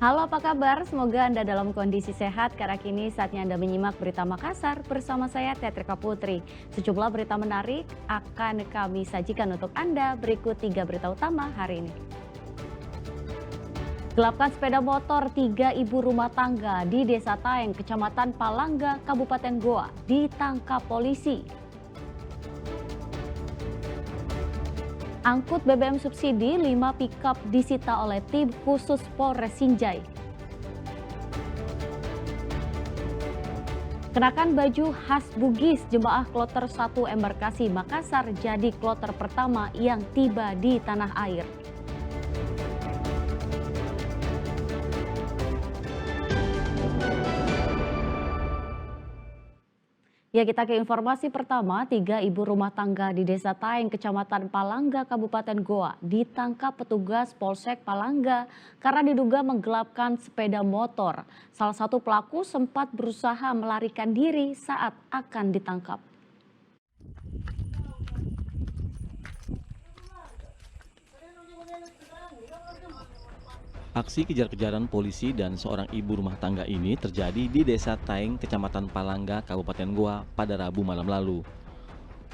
Halo, apa kabar? Semoga Anda dalam kondisi sehat karena kini saatnya Anda menyimak berita Makassar bersama saya Tetrika Putri. Sejumlah berita menarik akan kami sajikan untuk Anda. Berikut 3 berita utama hari ini. Gelapkan sepeda motor 3 ibu rumah tangga di Desa Taeng, Kecamatan Palangga, Kabupaten Goa ditangkap polisi. Angkut BBM subsidi 5 pickup disita oleh tim khusus Polres Sinjai. Kenakan baju khas Bugis, jemaah kloter 1 embarkasi Makassar jadi kloter pertama yang tiba di tanah air. Ya, kita ke informasi pertama. 3 ibu rumah tangga di Desa Taeng, Kecamatan Palangga, Kabupaten Goa ditangkap petugas Polsek Palangga karena diduga menggelapkan sepeda motor. Salah satu pelaku sempat berusaha melarikan diri saat akan ditangkap. Aksi kejar-kejaran polisi dan seorang ibu rumah tangga ini terjadi di Desa Taeng, Kecamatan Palangga, Kabupaten Goa pada Rabu malam lalu.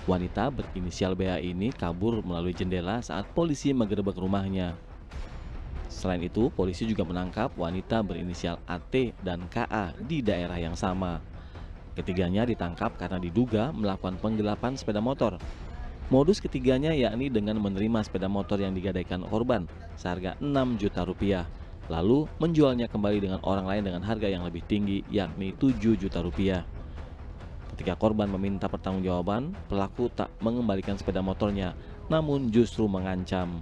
Wanita berinisial BA ini kabur melalui jendela saat polisi menggerebek rumahnya. Selain itu, polisi juga menangkap wanita berinisial AT dan KA di daerah yang sama. Ketiganya ditangkap karena diduga melakukan penggelapan sepeda motor. Modus ketiganya yakni dengan menerima sepeda motor yang digadaikan korban seharga 6 juta rupiah, lalu menjualnya kembali dengan orang lain dengan harga yang lebih tinggi yakni 7 juta rupiah. Ketika korban meminta pertanggungjawaban, pelaku tak mengembalikan sepeda motornya, namun justru mengancam.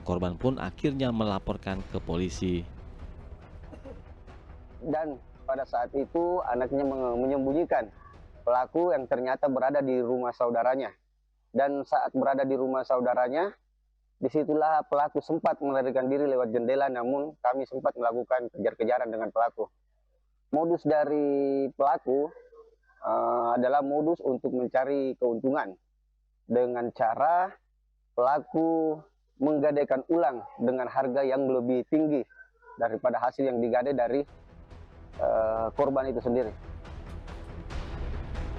Korban pun akhirnya melaporkan ke polisi. Dan pada saat itu anaknya menyembunyikan pelaku yang ternyata berada di rumah saudaranya. Dan saat berada di rumah saudaranya, disitulah pelaku sempat melarikan diri lewat jendela, namun kami sempat melakukan kejar-kejaran dengan pelaku. Modus dari pelaku adalah modus untuk mencari keuntungan dengan cara pelaku menggadaikan ulang dengan harga yang lebih tinggi daripada hasil yang digadai dari korban itu sendiri.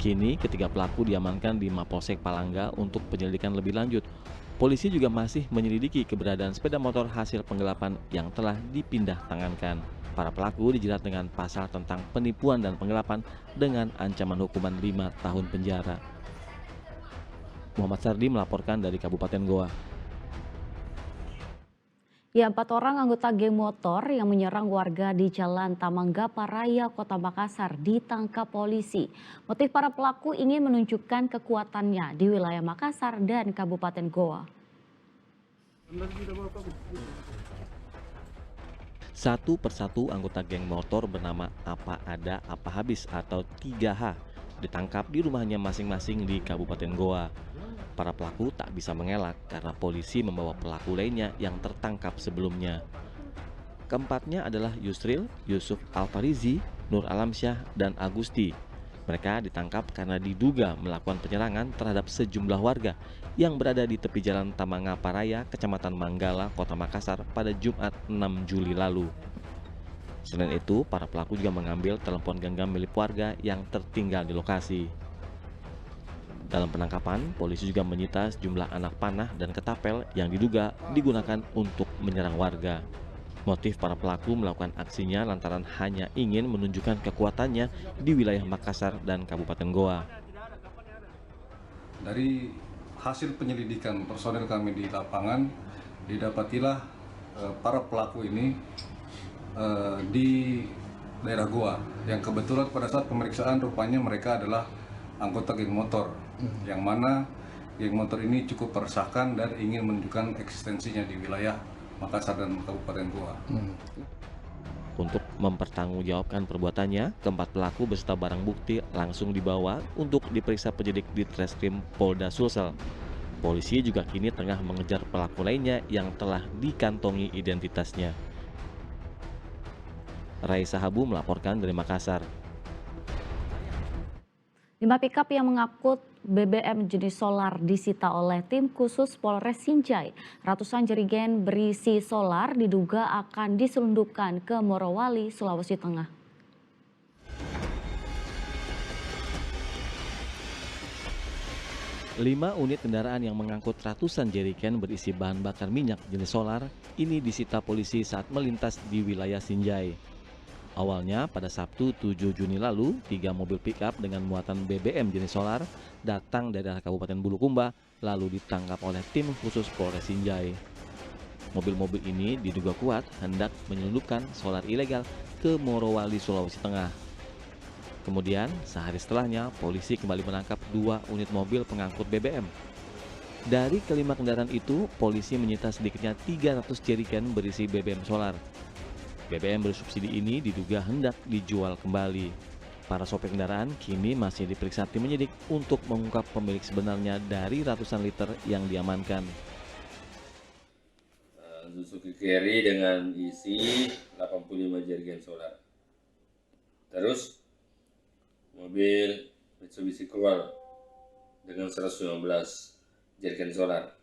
Kini ketiga pelaku diamankan di Mapolsek Palangga untuk penyelidikan lebih lanjut. Polisi juga masih menyelidiki keberadaan sepeda motor hasil penggelapan yang telah dipindah tangankan. Para pelaku dijerat dengan pasal tentang penipuan dan penggelapan dengan ancaman hukuman 5 tahun penjara. Muhammad Sardi melaporkan dari Kabupaten Goa. Ya, 4 orang anggota geng motor yang menyerang warga di Jalan Tamanggapa Raya, Kota Makassar ditangkap polisi. Motif para pelaku ingin menunjukkan kekuatannya di wilayah Makassar dan Kabupaten Goa. Satu persatu anggota geng motor bernama Apa Ada Apa Habis atau 3H ditangkap di rumahnya masing-masing di Kabupaten Goa. Para pelaku tak bisa mengelak karena polisi membawa pelaku lainnya yang tertangkap sebelumnya. Keempatnya adalah Yusril, Yusuf Alfarizi, Nur Alamsyah, dan Agusti. Mereka ditangkap karena diduga melakukan penyerangan terhadap sejumlah warga yang berada di tepi jalan Tamangapa Raya, Kecamatan Manggala, Kota Makassar pada Jumat 6 Juli lalu. Selain itu, para pelaku juga mengambil telepon genggam milik warga yang tertinggal di lokasi. Dalam penangkapan, polisi juga menyita sejumlah anak panah dan ketapel yang diduga digunakan untuk menyerang warga. Motif para pelaku melakukan aksinya lantaran hanya ingin menunjukkan kekuatannya di wilayah Makassar dan Kabupaten Goa. Dari hasil penyelidikan personel kami di lapangan, didapatilah para pelaku ini di daerah Goa, yang kebetulan pada saat pemeriksaan rupanya mereka adalah anggota geng motor, yang mana geng motor ini cukup meresahkan dan ingin menunjukkan eksistensinya di wilayah Makassar dan Kabupaten Goa. Untuk mempertanggungjawabkan perbuatannya, keempat pelaku beserta barang bukti langsung dibawa untuk diperiksa penyidik di Treskrim Polda Sulsel. Polisi juga kini tengah mengejar pelaku lainnya yang telah dikantongi identitasnya. Raisa Habu melaporkan dari Makassar. 5 pickup yang mengangkut BBM jenis solar disita oleh tim khusus Polres Sinjai. Ratusan jerigen berisi solar diduga akan diselundupkan ke Morowali, Sulawesi Tengah. Lima unit kendaraan yang mengangkut ratusan jerigen berisi bahan bakar minyak jenis solar ini disita polisi saat melintas di wilayah Sinjai. Awalnya pada Sabtu 7 Juni lalu, 3 mobil pickup dengan muatan BBM jenis solar datang dari arah Kabupaten Bulukumba lalu ditangkap oleh tim khusus Polres Sinjai. Mobil-mobil ini diduga kuat hendak menyelundupkan solar ilegal ke Morowali, Sulawesi Tengah. Kemudian, sehari setelahnya, polisi kembali menangkap 2 unit mobil pengangkut BBM. Dari kelima kendaraan itu, polisi menyita sedikitnya 300 jerigen berisi BBM solar. BBM bersubsidi ini diduga hendak dijual kembali. Para sopir kendaraan kini masih diperiksa tim penyidik untuk mengungkap pemilik sebenarnya dari ratusan liter yang diamankan. Suzuki Carry dengan isi 85 jerigen solar. Terus mobil Mitsubishi Colt dengan 115 jerigen solar.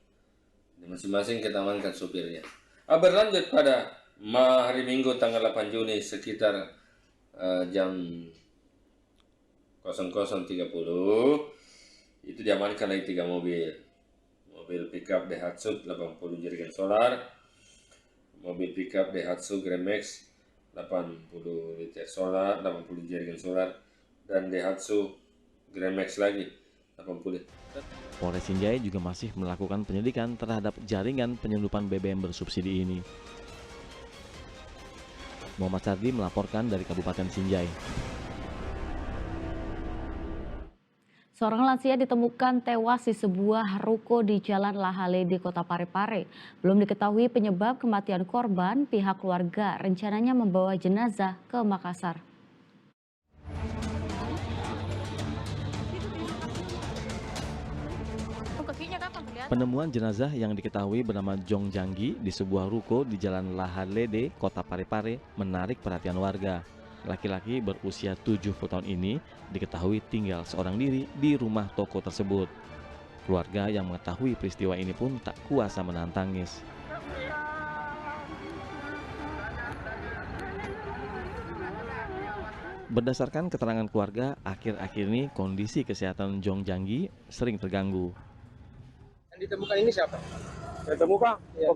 Masing-masing kita amankan sopirnya. Berlanjut pada hari Minggu tanggal 8 Juni sekitar jam 00.30 itu diamankan lagi 3 mobil. Mobil pickup Daihatsu 80 jerigen solar, mobil pickup Daihatsu Grand Max 80 liter solar, 80 jerigen solar, dan Daihatsu Grand Max lagi 80 liter. Polres Sinjai juga masih melakukan penyelidikan terhadap jaringan penyelundupan BBM bersubsidi ini. Muhammad Sardi melaporkan dari Kabupaten Sinjai. Seorang lansia ditemukan tewas di sebuah ruko di Jalan Lahale di Kota Parepare. Belum diketahui penyebab kematian korban, pihak keluarga rencananya membawa jenazah ke Makassar. Penemuan jenazah yang diketahui bernama Jong Janggi di sebuah ruko di Jalan Lahalede, Kota Parepare menarik perhatian warga. Laki-laki berusia 70 tahun ini diketahui tinggal seorang diri di rumah toko tersebut. Keluarga yang mengetahui peristiwa ini pun tak kuasa menahan tangis. Berdasarkan keterangan keluarga, akhir-akhir ini kondisi kesehatan Jong Janggi sering terganggu. Yang ditemukan ini siapa? Yang ditemukan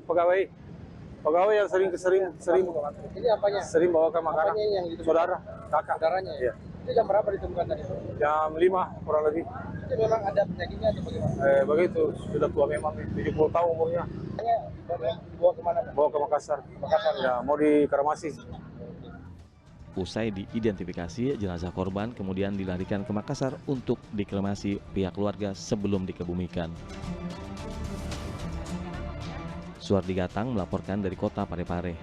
pegawai yang sering Ini apanya? sering bawakan makanan. Apanya yang ditemukan? Saudara, kakak. Saudaranya. Iya. Itu jam berapa ditemukan tadi? Jam 5 kurang lebih. Itu memang ada penyakitnya atau bagaimana? Begitu, sudah tua memang, 70 tahun umurnya. Bawa kemana? Bawa ke Makassar. Makassar. Ya, mau dikremasi. Usai diidentifikasi, jenazah korban kemudian dilarikan ke Makassar untuk dikremasi pihak keluarga sebelum dikebumikan. Suardi Gatang melaporkan dari Kota Parepare.